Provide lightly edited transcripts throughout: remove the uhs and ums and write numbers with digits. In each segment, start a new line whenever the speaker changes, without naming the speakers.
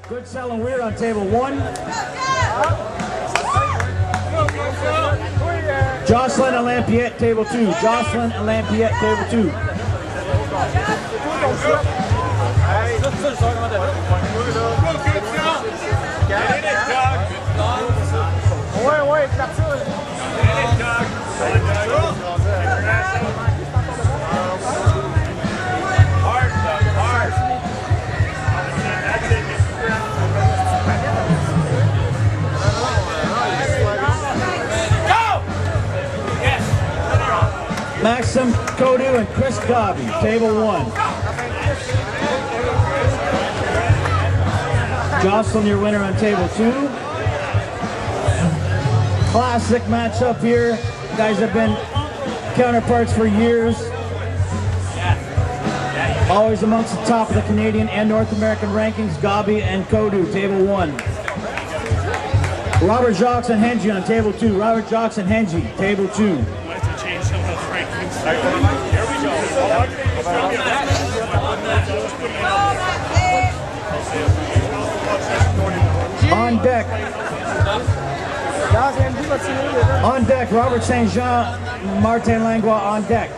Good selling weird on table 1. Jocelyn and Lampiette, table 2. Jocelyn and Lampiette, table 2. Maxim Kodu and Chris Gabi, table 1. Jocelyn, your winner on table 2. Classic matchup here. You guys have been counterparts for years. Always amongst the top of the Canadian and North American rankings. Gabi and Kodu, table 1. Robert Jacques and Henji on table 2. Robert Jacques and Henji, table 2.
Here we go.
On deck. On deck, Robert St. Jean, Martin Langlois on deck.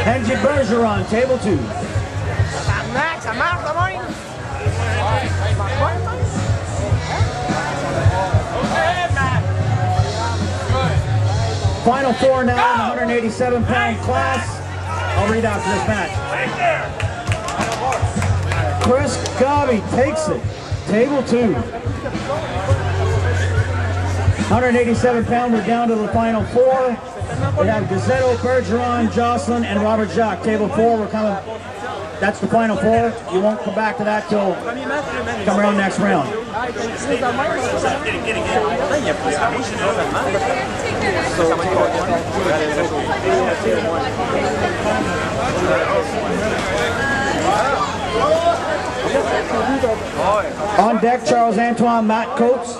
Henji Bergeron, table 2. Final 4 now in the 187-pound class. I'll read out for this match. Chris Gabi takes it. Table 2. 187-pound, we're down to the final 4. We have Gazzetto, Bergeron, Jocelyn, and Robert Jacques. Table 4, we're coming. That's the final 4. You won't come back to that till come around next round. On deck, Charles Antoine, Matt Coates.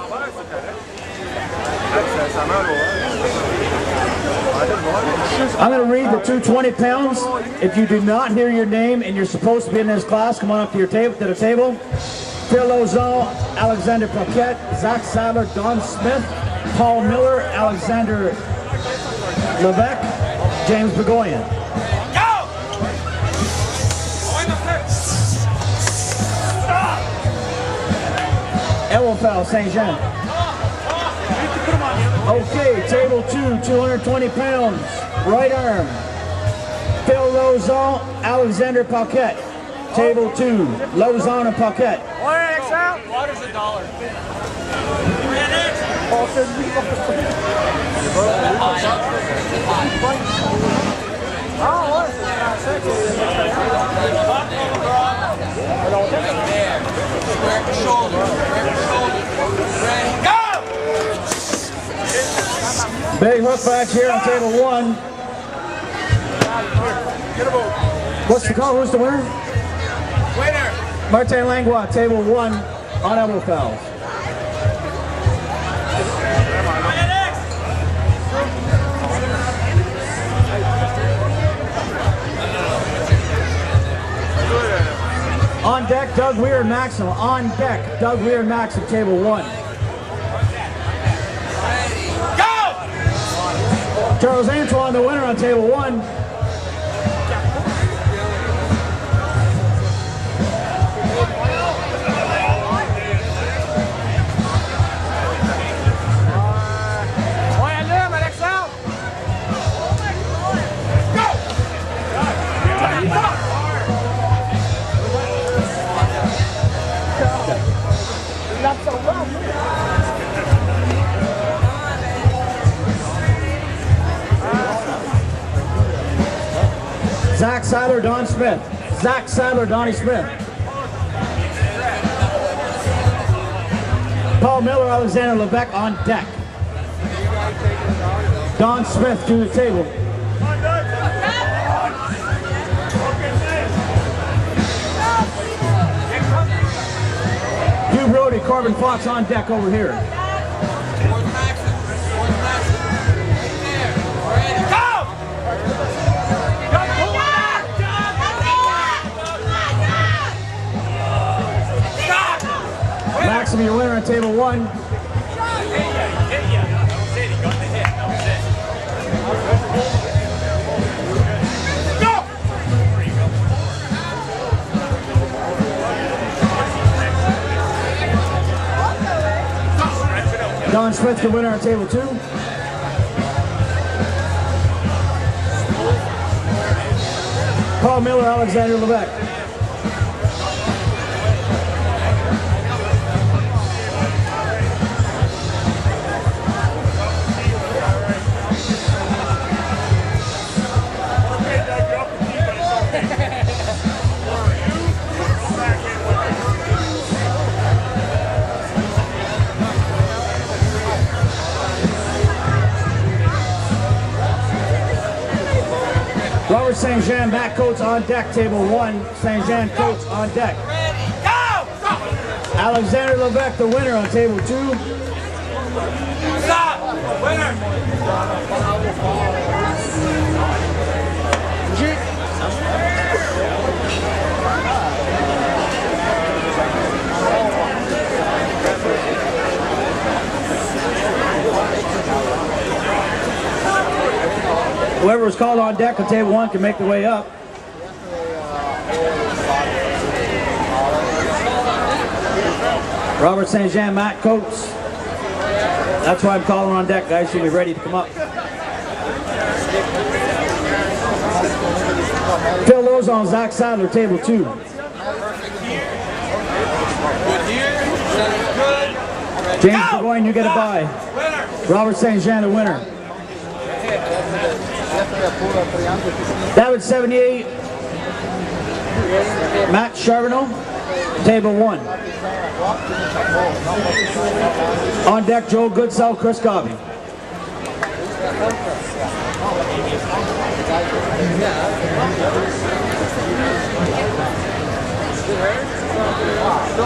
I'm going to read the 220 pounds. If you do not hear your name and you're supposed to be in this class, come on up to your table, to the table. Phil Lozon, Alexander Paquette, Zach Sadler, Don Smith, Paul Miller, Alexander Levesque, James Begoyan. Elwefel, St. Jean. Okay, table 2, 220 pounds, right arm. Phil Lozon, Alexander Paquette. Table 2, Lozon and Paquette.
Water's $1.
Big hook match here on table 1. What's the call? Who's the winner?
Winner.
Martin Langlois, table 1 on elbow fouls. On deck, Doug Weir and Maxim. On deck, Doug Weir and Maxim, table 1. Charles Antoine, the winner on table 1. Zach Sadler, Don Smith. Zach Sadler, Donnie Smith. Paul Miller, Alexander Levesque on deck. Don Smith to the table. Hugh Brody, Corbin Fox on deck over here. Maxim, your winner on table 1. Don Smith, your winner on table 2. Paul Miller, Alexander Levesque. Robert St. Jean, Matt Coates on deck, table 1. St. Jean Coates on deck.
Ready, go!
Alexander Levesque, the winner on table 2.
Stop! Winner!
Whoever was called on deck on table 1 can make the way up. Robert St. Jean, Matt Coates. That's why I'm calling on deck, guys. Should be ready to come up. Phil Lozon, Zach Sadler, table 2.
Good here. Good.
James Burgoyne, you get a bye.
Winner!
Robert St. Jean, the winner. David 78. Matt Charbonneau, table 1. On deck, Joe Goodsell, Chris Gobby.
No,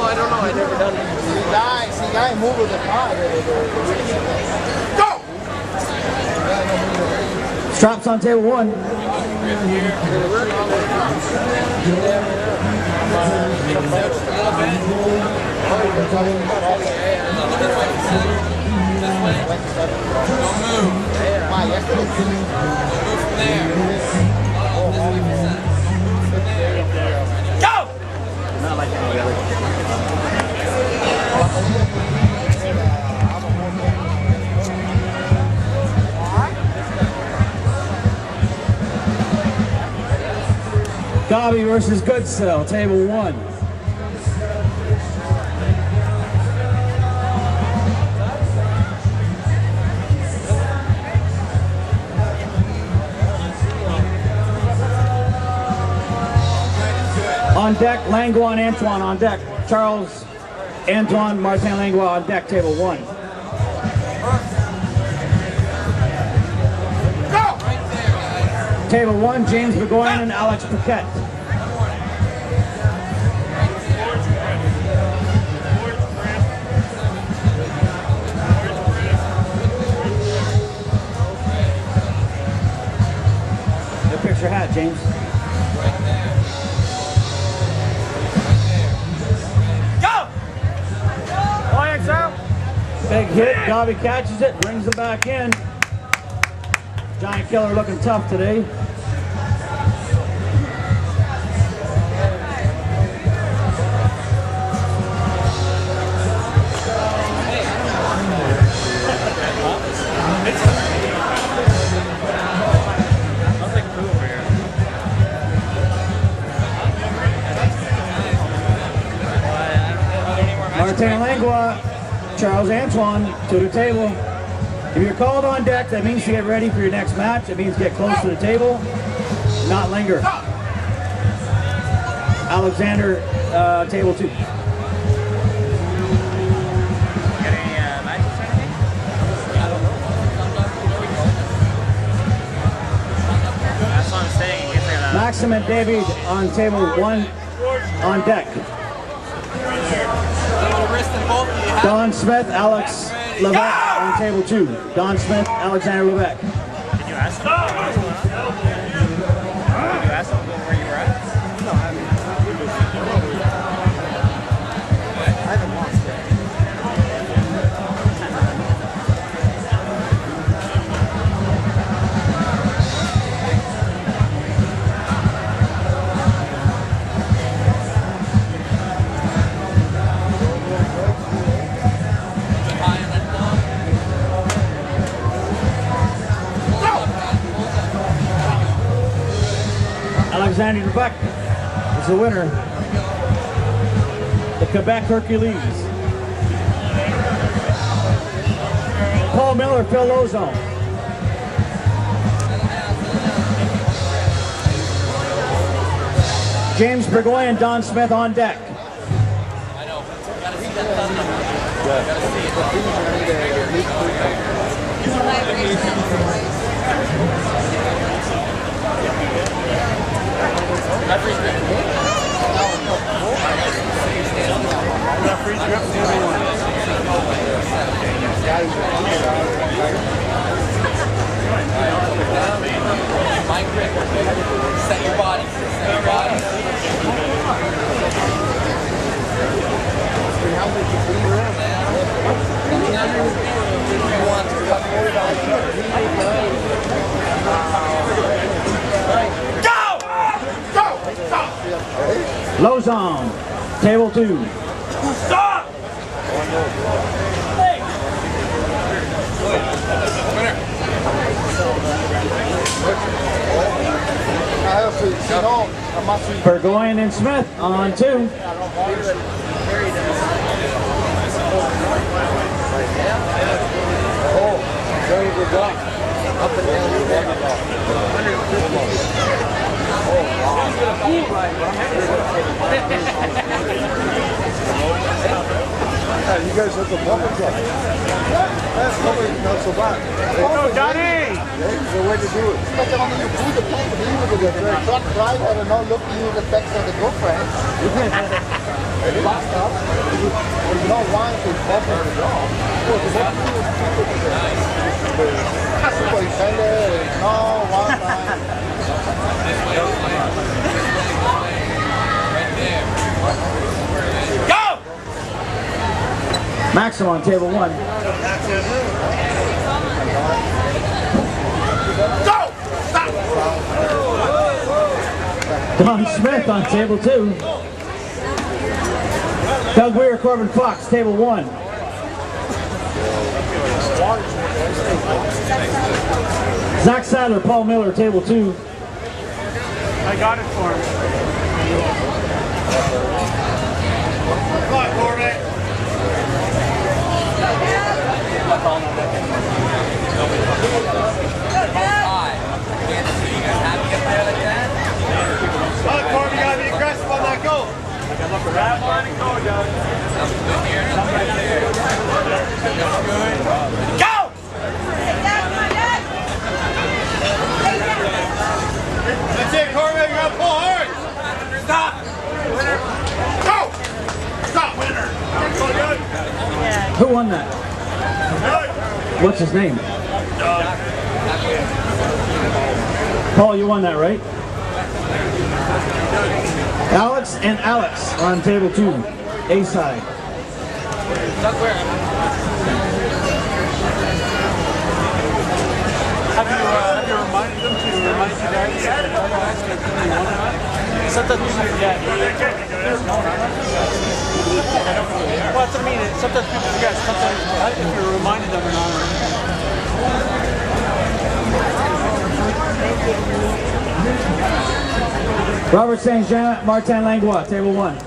I don't know. I never done it. See, guy move with the car.
Go!
Straps on table 1.
Go!
Not like any other. Gobby versus Goodsell, table 1. On deck, Langlois and Antoine on deck. Charles, Antoine, Martin Langlois on deck, table 1.
Go!
Table 1, James Burgoyne and Alex Paquette. Go fix your hat, James. Big hit, Gobby catches it, brings it back in. Giant Killer looking tough today. Martin Langlois, Charles Antoine to the table. If you're called on deck, that means to get ready for your next match. It means get close to the table, not linger. Alexander, table 2. Maxim and David on table 1 on deck. Don Smith, Alex Levesque on table 2. Don Smith, Alexander Levesque.
Did you ask them? Did you ask them where you were at? No, I haven't.
Alexander Lebec is the winner. The Quebec Hercules. Paul Miller, Phil Lozone. James Burgoyne, Don Smith on deck.
I know. Gotta see that thunder. Gotta see Mike Rick, set your body. Set your body. You want to cut more Go!
Lozone, table 2.
Stop!
Burgoyne and Smith on 2.
You guys have the bumper truck. That's probably not so bad.
Oh, Johnny!
It's the way to do it.
But when you do the plane, the truck driver will not look you the backs of the girlfriend. There's no one to cover the job. Everybody tell it, no one time.
Go!
Maxim on table 1.
Go! Stop!
Don Smith on table 2. Doug Weir, Corbin Fox, table 1. Zach Sadler, Paul Miller, table 2.
I got it for him. Come on, Corbin. Come on, Corbin, you gotta be aggressive on that goal. Grab line and go, Doug. Go! That's it, Corbin, you gotta pull hard. Stop! Winner. Go! Stop, winner.
Who won that? What's his name? Paul, you won that, right? Alex and Alex on table 2, A side.
Have you reminded them to remind you guys? Sometimes, yeah. Well, that's what I mean. Sometimes people forget. Sometimes if you reminded them or not.
Robert St. Jean, Martin Langlois, table 1.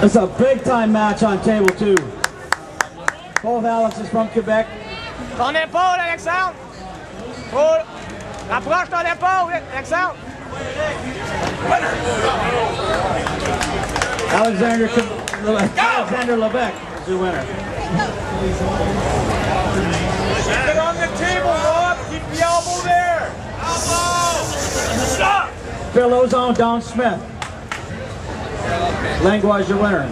It's a big time match on table 2. Both Alexes from Quebec.
Ton épaule, Alexandre! Oh, approche ton épaule, Alexandre!
Alexander Lebec is the winner.
Keep it on the table, Rob. Keep the elbow there. Elbow! Stop!
Phil Lozone, Don Smith. Langlois is your winner.